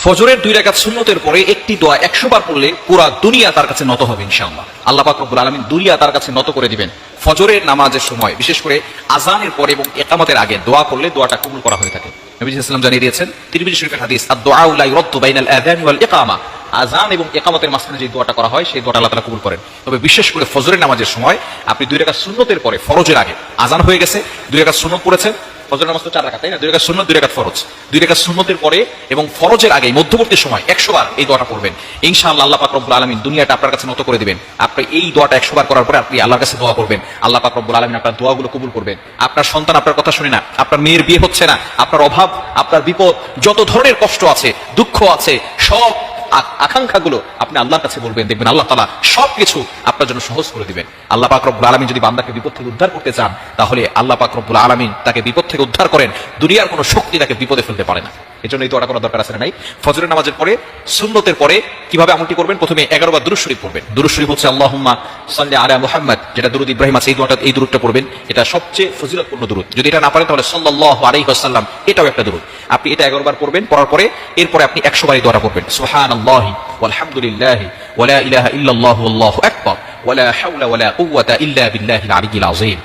ফজরের 2 রাকাত সুন্নতের পরে একটি দোয়া 100 বার পড়লে পুরা দুনিয়া তার কাছে নত হবে ইনশাআল্লাহ। আল্লাহ পাক রব্বুল আলামিন দুনিয়া তার কাছে নত করে দিবেন। ফজরের নামাজের সময় বিশেষ করে আযানের পরে এবং ইকামতের আগে দোয়া করলে দোয়াটা কবুল করা হয়ে থাকে। নবী সাল্লাল্লাহু আলাইহি ওয়াসাল্লাম জানিয়ে দিয়েছেন, তিরমিজি শরীফের হাদিস, আদ-দুআউ লা ইউরাদ্দু বাইনাল আযান ওয়াল ইকামা, আযান এবং ইকামতের মাঝখানে যে দোয়াটা করা হয় সেই দোয়াটা আল্লাহ তাআলা কবুল করেন। তবে বিশেষ করে ফজরের নামাজের সময় আপনি 2 রাকাত সুন্নতের পরে, ফরজের আগে আযান হয়ে গেছে, 2 রাকাত সুন্নত পড়েছেন, ফজরের নামাজ তো 4 রাকাত, তাই না? 2 রাকাত সুন্নত, 2 রাকাত ফরজ, 2 রাকাত সুন্নতের পরে এবং ফরজের আগে মধ্যবর্তী সময় 100 বার এই দোয়াটা পড়বেন। ইনশাআল্লাহ আল্লাহ পাক রব্বুল আলামিন দুনিয়াটা আপনার কাছে নত করে দিবেন। আপনি এই দোয়াটা 100 বার করার পরে আপনি আল্লাহর কাছে দোয়া করবেন, আল্লাহ পাক রব্বুল আলামিন আপনার দোয়াগুলো কবুল করবেন। আপনার সন্তান আপনার কথা শুনে না, আপনার মেয়ের বিয়ে হচ্ছে না, আপনার অভাব, আপনার বিপদ, যত ধরনের কষ্ট আছে, দুঃখ আছে, সব আকাঙ্ক্ষাগুলো আপনি আল্লাহর কাছে বলবেন, দেখবেন আল্লাহ তাআলা সবকিছু আপনার জন্য সহজ করে দিবেন। আল্লাহ পাক রব্বুল আলামিন যদি বান্দাকে বিপদ থেকে উদ্ধার করতে চান, তাহলে আল্লাহ পাক রব্বুল আলামিন তাকে বিপদ থেকে উদ্ধার করেন, দুনিয়ার কোনো শক্তি তাকে বিপদে ফেলতে পারে না। এজন্য এই দোয়াটা করার দরকার আছে না নাই? ফজরের নামাজের পরে সুন্নতের পরে কিভাবে আমলটি করবেন? প্রথমে 11 বার দুরূদ শরীফ পড়বেন। দুরূদ শরীফ হচ্ছে আল্লাহুম্মা সাল্লি আলা মুহাম্মাদ, যেটা দুরূদ ইব্রাহিম আছে, এই দরুদটা পড়বেন। এটা সবচেয়ে ফজিলতপূর্ণ দুরূদ। যদি এটা না পারেন তাহলে সাল্লাল্লাহু আলাইহি ওয়াসাল্লাম, এটাও একটা দুরূদ। আপনি এটা 11 বার পড়বেন। পড়ার পরে এরপরে আপনি 100 বার এই দোয়াটা পড়বেন, সুবহানাল্লাহি ওয়ালহামদুলিল্লাহি ওয়া লা ইলাহা ইল্লাল্লাহু ওয়াল্লাহু আকবার ওয়া লা হাওলা ওয়া লা কুওয়াতা ইল্লা বিল্লাহিল আলিয়্যিল আযীম।